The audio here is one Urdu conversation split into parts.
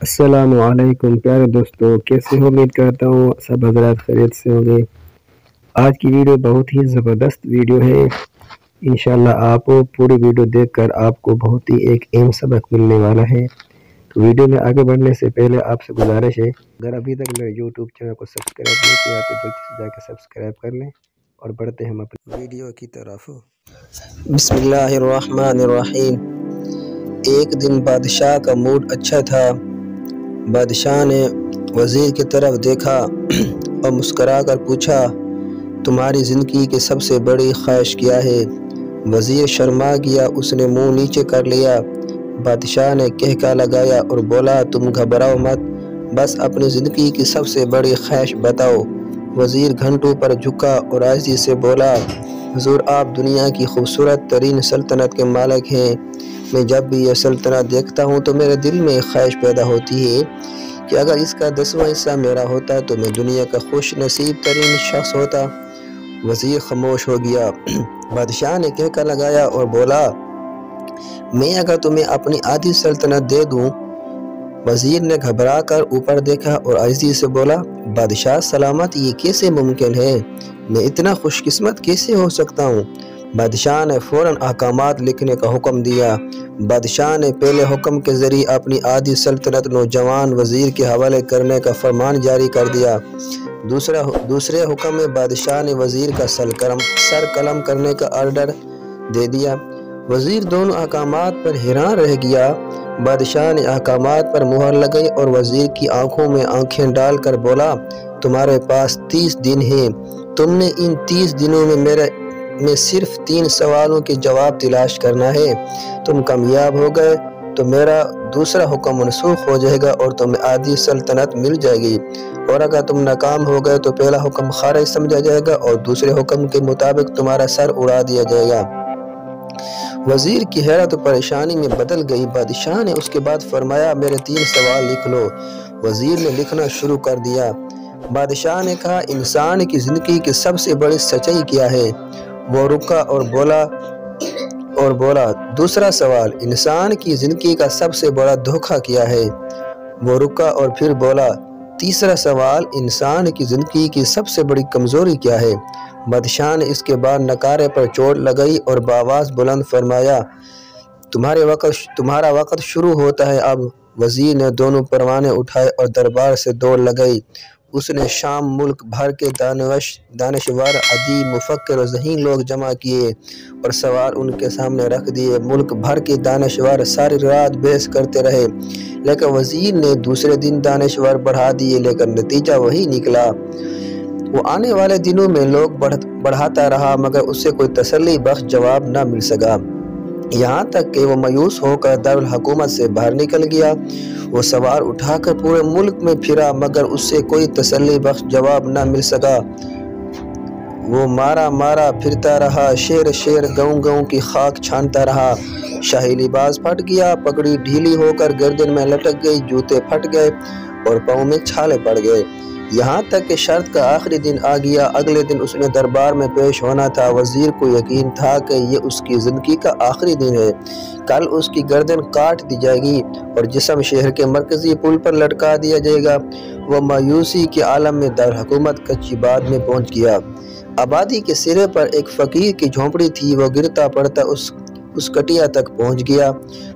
السلام علیکم پیارے دوستو، کیسے ہو؟ امید کرتا ہوں سب حضرات خیریت سے ہوں گے۔ آج کی ویڈیو بہت ہی زبردست ویڈیو ہے۔ انشاءاللہ آپ پوری ویڈیو دیکھ کر آپ کو بہت ہی ایک اہم سبق ملنے والا ہے۔ تو ویڈیو میں آگے بڑھنے سے پہلے آپ سے گزارش ہے، اگر ابھی تک میرے یوٹیوب چینل کو سبسکرائب نہیں کیا تو جلدی سے جا کے سبسکرائب کر لیں اور بڑھتے ہیں ہم اپنی ویڈیو کی طرف۔ بسم اللہ الرحمن الرحیم۔ ایک دن بادشاہ کا موڈ اچھا تھا۔ بادشاہ نے وزیر کی طرف دیکھا اور مسکرا کر پوچھا، تمہاری زندگی کی سب سے بڑی خواہش کیا ہے؟ وزیر شرما گیا، اس نے منہ نیچے کر لیا۔ بادشاہ نے کہکا لگایا اور بولا، تم گھبراؤ مت، بس اپنی زندگی کی سب سے بڑی خواہش بتاؤ۔ وزیر گھنٹوں پر جھکا اور عاجزی سے بولا، حضور آپ دنیا کی خوبصورت ترین سلطنت کے مالک ہیں۔ میں جب بھی یہ سلطنت دیکھتا ہوں تو میرے دل میں خواہش پیدا ہوتی ہے کہ اگر اس کا 10واں حصہ میرا ہوتا تو میں دنیا کا خوش نصیب ترین شخص ہوتا۔ وزیر خاموش ہو گیا۔ بادشاہ نے کہکا لگایا اور بولا، میں اگر تمہیں اپنی آدھی سلطنت دے دوں؟ وزیر نے گھبرا کر اوپر دیکھا اور عاجزی سے بولا، بادشاہ سلامت، یہ کیسے ممکن ہے؟ میں اتنا خوش قسمت کیسے ہو سکتا ہوں؟ بادشاہ نے فوراً احکامات لکھنے کا حکم دیا۔ بادشاہ نے پہلے حکم کے ذریعے اپنی آدھی سلطنت نوجوان وزیر کے حوالے کرنے کا فرمان جاری کر دیا۔ دوسرے حکم میں بادشاہ نے وزیر کا سر قلم کرنے کا آرڈر دے دیا۔ وزیر دونوں احکامات پر حیران رہ گیا۔ بادشاہ نے احکامات پر مہر لگائی اور وزیر کی آنکھوں میں آنکھیں ڈال کر بولا، تمہارے پاس 30 دن ہیں۔ تم نے ان 30 دنوں میں صرف 3 سوالوں کے جواب تلاش کرنا ہے۔ تم کامیاب ہو گئے تو میرا دوسرا حکم منسوخ ہو جائے گا اور تمہیں آدھی سلطنت مل جائے گی، اور اگر تم ناکام ہو گئے تو پہلا حکم خارج سمجھا جائے گا اور دوسرے حکم کے مطابق تمہارا سر اڑا دیا جائے گا۔ وزیر کی حیرت و پریشانی میں بدل گئی۔ بادشاہ نے اس کے بعد فرمایا، میرے 3 سوال لکھ لو۔ وزیر نے لکھنا شروع کر دیا۔ بادشاہ نے کہا، انسان کی زندگی کی سب سے بڑی سچائی کیا ہے؟ وہ رکا اور بولا، دوسرا سوال، انسان کی زندگی کا سب سے بڑا دھوکہ کیا ہے؟ وہ رکا اور پھر بولا، تیسرا سوال، انسان کی زندگی کی سب سے بڑی کمزوری کیا ہے؟ بادشاہ نے اس کے بعد نکارے پر چوٹ لگائی اور بآواز بلند فرمایا، تمہارا وقت شروع ہوتا ہے اب۔ وزیر نے دونوں پروانے اٹھائے اور دربار سے دوڑ لگائی۔ اس نے شام ملک بھر کے دانشور، ادیب، مفکر اور ذہین لوگ جمع کیے اور سوال ان کے سامنے رکھ دیے۔ ملک بھر کے دانشور ساری رات بحث کرتے رہے، لیکن وزیر نے دوسرے دن دانشور بڑھا دیے، لیکن نتیجہ وہی نکلا۔ وہ آنے والے دنوں میں لوگ بڑھاتا رہا مگر اسے کوئی تسلی بخش جواب نہ مل سکا، یہاں تک کہ وہ مایوس ہو کر دارالحکومت سے باہر نکل گیا۔ وہ سوار اٹھا کر پورے ملک میں پھرا مگر اس سے کوئی تسلی بخش جواب نہ مل سکا۔ وہ مارا پھرتا رہا، شیر گاؤں کی خاک چھانتا رہا۔ شاہی لباس پھٹ گیا، پگڑی ڈھیلی ہو کر گردن میں لٹک گئی، جوتے پھٹ گئے اور پاؤں میں چھالے پڑ گئے، یہاں تک کہ شرط کا آخری دن آ گیا۔ اگلے دن اس نے دربار میں پیش ہونا تھا۔ وزیر کو یقین تھا کہ یہ اس کی زندگی کا آخری دن ہے، کل اس کی گردن کاٹ دی جائے گی اور جسم شہر کے مرکزی پل پر لٹکا دیا جائے گا۔ وہ مایوسی کے عالم میں دارالحکومت کچی باد میں پہنچ گیا۔ آبادی کے سرے پر ایک فقیر کی جھونپڑی تھی، وہ گرتا پڑتا اس کٹیا تک پہنچ گیا۔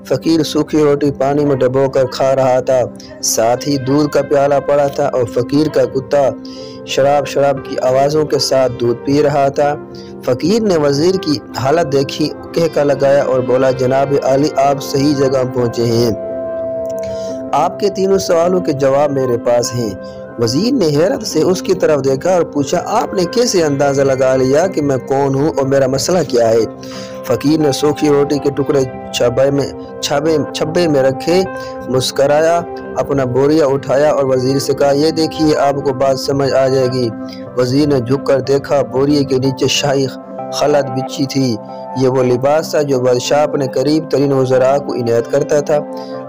فقیر سوکھی روٹی پانی میں ڈبو کر کھا رہا تھا، ساتھ ہی دودھ کا پیالہ پڑا تھا اور فقیر کا کتا شراب کی آوازوں کے ساتھ دودھ پی رہا تھا۔ فقیر نے وزیر کی حالت دیکھی، کہکا لگایا اور بولا، جناب عالی، آپ صحیح جگہ پہنچے ہیں، آپ کے 3 سوالوں کے جواب میرے پاس ہیں۔ وزیر نے حیرت سے اس کی طرف دیکھا اور پوچھا، آپ نے کیسے اندازہ لگا لیا کہ میں کون ہوں اور میرا مسئلہ کیا ہے؟ فقیر نے سوکھی روٹی کے ٹکڑے چھبے میں رکھے، مسکرایا، اپنا بوریا اٹھایا اور وزیر سے کہا، یہ دیکھیے، آپ کو بات سمجھ آ جائے گی۔ وزیر نے جھک کر دیکھا، بوریے کے نیچے شاہی خلعت بچھی تھی۔ یہ وہ لباس تھا جو بادشاہ اپنے قریب ترین وزراء کو عنایت کرتا تھا۔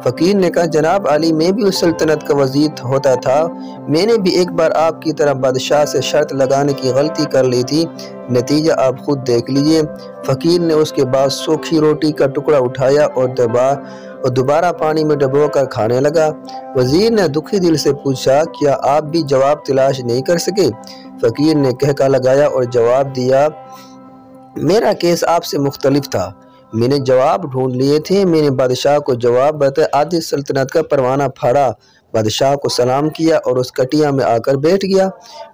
فقیر نے کہا جناب عالی میں بھی اس سلطنت کا وزیر ہوتا تھا، میں نے بھی ایک بار آپ کی طرح بادشاہ سے شرط لگانے کی غلطی کر لی تھی، نتیجہ آپ خود دیکھ لیجئے۔ فقیر نے اس کے بعد سوکھی روٹی کا ٹکڑا اٹھایا اور دوبارہ پانی میں ڈبو کر کھانے لگا۔ وزیر نے دکھی دل سے پوچھا کیا آپ بھی جواب تلاش نہیں کر سکے؟ فقیر نے کہکا لگایا اور جواب دیا میرا کیس آپ سے مختلف تھا، میں نے جواب ڈھونڈ لیے تھے، میں نے بادشاہ کو جواب بتایا، آدھی سلطنت کا پروانہ پھاڑا، بادشاہ کو سلام کیا اور اس کٹیا میں آ کر بیٹھ گیا،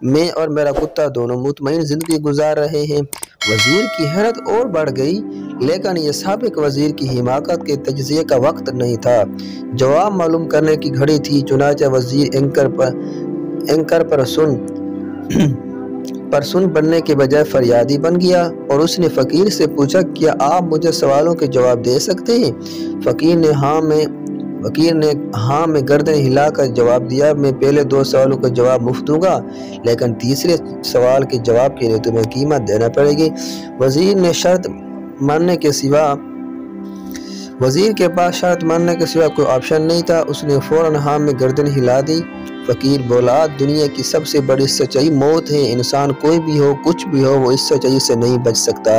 میں اور میرا کتا دونوں مطمئن زندگی گزار رہے ہیں۔ وزیر کی حیرت اور بڑھ گئی، لیکن یہ سابق وزیر کی حماقت کے تجزیے کا وقت نہیں تھا، جواب معلوم کرنے کی گھڑی تھی۔ چنانچہ وزیر اینکر پر سن بننے کے بجائے فریادی بن گیا اور اس نے فقیر سے پوچھا کیا آپ مجھے سوالوں کے جواب دے سکتے ہیں؟ فقیر نے ہاں میں گردن ہلا کر جواب دیا، میں پہلے 2 سوالوں کا جواب مفت دوں گا، لیکن تیسرے سوال کے جواب کے لیے تمہیں قیمت دینا پڑے گی۔ وزیر کے پاس شرط ماننے کے سوا کوئی آپشن نہیں تھا، اس نے فوراً ہاں میں گردن ہلا دی۔ فقیر بولا دنیا کی سب سے بڑی سچائی موت ہے، انسان کوئی بھی ہو کچھ بھی ہو وہ اس سچائی سے نہیں بچ سکتا۔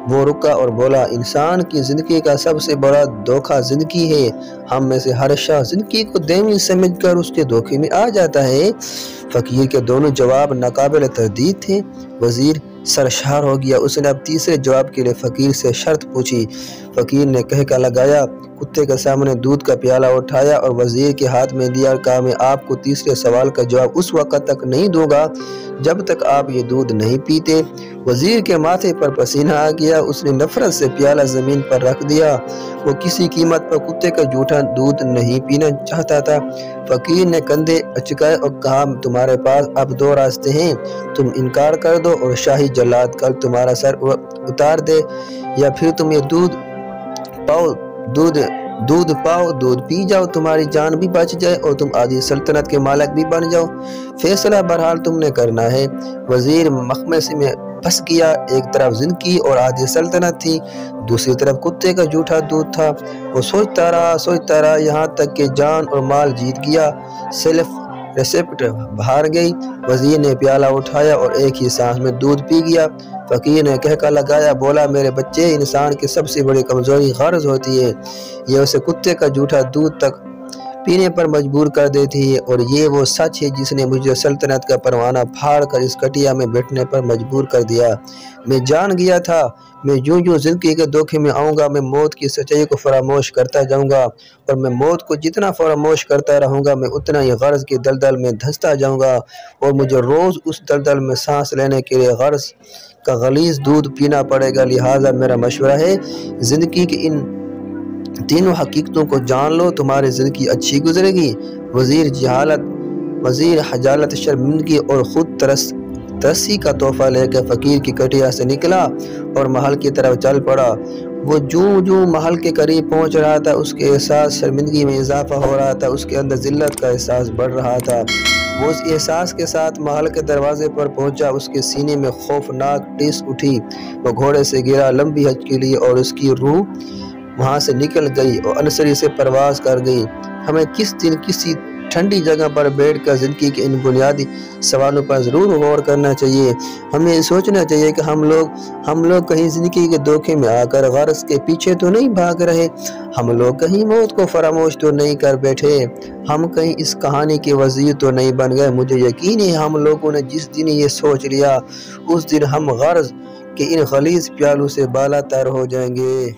وہ رکا اور بولا انسان کی زندگی کا سب سے بڑا دھوکہ زندگی ہے، ہم میں سے ہر شخص زندگی کو دائمی سمجھ کر اس کے دھوکے میں آ جاتا ہے۔ فقیر کے دونوں جواب ناقابل تردید تھے۔ وزیر سرشار ہو گیا، اس نے اب تیسرے جواب کے لیے فقیر سے شرط پوچھی۔ فقیر نے کہکا لگایا، کتے کے سامنے دودھ کا پیالہ اٹھایا اور وزیر کے ہاتھ میں دیا اور کہا میں آپ کو تیسرے سوال کا جواب اس وقت تک نہیں دوں گا جب تک آپ یہ دودھ نہیں پیتے۔ وزیر کے ماتھے پر پسینہ آ گیا، اس نے نفرت سے پیالہ زمین پر رکھ دیا، وہ کسی قیمت پر کتے کا جھوٹا دودھ نہیں پینا چاہتا تھا۔ فقیر نے کندھے اچکائے اور کہا تمہارے پاس اب 2 راستے ہیں، تم انکار کر دو اور شاہی جلاد کل تمہارا سر اتار دے، یا پھر تم یہ دودھ پی جاؤ، تمہاری جان بھی بچ جائے اور تم آدھی سلطنت کے مالک بھی بن جاؤ، فیصلہ بہرحال تم نے کرنا ہے۔ وزیر مخمصے میں پھنس گیا، ایک طرف زندگی اور آدھی سلطنت تھی، دوسری طرف کتے کا جھوٹا دودھ تھا۔ وہ سوچتا رہا یہاں تک کہ جان اور مال جیت گیا، سیلف ریسپٹ باہر گئی۔ وزیر نے پیالہ اٹھایا اور ایک ہی سانس میں دودھ پی گیا۔ فقیر نے کہکا لگایا، بولا میرے بچے انسان کی سب سے بڑی کمزوری غرض ہوتی ہے، یہ اسے کتے کا جھوٹا دودھ تک پینے پر مجبور کر دیتی ہے، اور یہ وہ سچ ہے جس نے مجھے سلطنت کا پروانہ پھاڑ کر اس کٹیا میں بیٹھنے پر مجبور کر دیا۔ میں جان گیا تھا میں جو زندگی کے دھوکے میں آؤں گا میں موت کی سچائی کو فراموش کرتا جاؤں گا، اور میں موت کو جتنا فراموش کرتا رہوں گا میں اتنا ہی غرض کی دلدل میں دھنستا جاؤں گا، اور مجھے روز اس دلدل میں سانس لینے کے لیے غرض کا غلیظ دودھ پینا پڑے گا۔ لہٰذا میرا مشورہ ہے زندگی کے ان تینوں حقیقتوں کو جان لو، تمہاری زندگی اچھی گزرے گی۔ وزیر حجالت، شرمندگی اور خود ترسی کا تحفہ لے کر فقیر کی کٹیا سے نکلا اور محل کی طرف چل پڑا۔ وہ جو محل کے قریب پہنچ رہا تھا اس کے احساس شرمندگی میں اضافہ ہو رہا تھا، اس کے اندر ذلت کا احساس بڑھ رہا تھا۔ وہ اس احساس کے ساتھ محل کے دروازے پر پہنچا، اس کے سینے میں خوفناک ٹیس اٹھی، وہ گھوڑے سے گرا، لمبی ہچکی لی اور اس کی روح وہاں سے نکل گئی اور انصری سے پرواز کر گئی۔ ہمیں کس دن کسی ٹھنڈی جگہ پر بیٹھ کر زندگی کے ان بنیادی سوالوں پر ضرور غور کرنا چاہیے۔ ہمیں سوچنا چاہیے کہ ہم لوگ کہیں زندگی کے دھوکے میں آ کر غرض کے پیچھے تو نہیں بھاگ رہے، ہم لوگ کہیں موت کو فراموش تو نہیں کر بیٹھے، ہم کہیں اس کہانی کے وزیر تو نہیں بن گئے۔ مجھے یقین ہے ہم لوگوں نے جس دن یہ سوچ لیا اس دن ہم غرض کے ان غلیظ پیالوں سے بالا تر ہو جائیں گے۔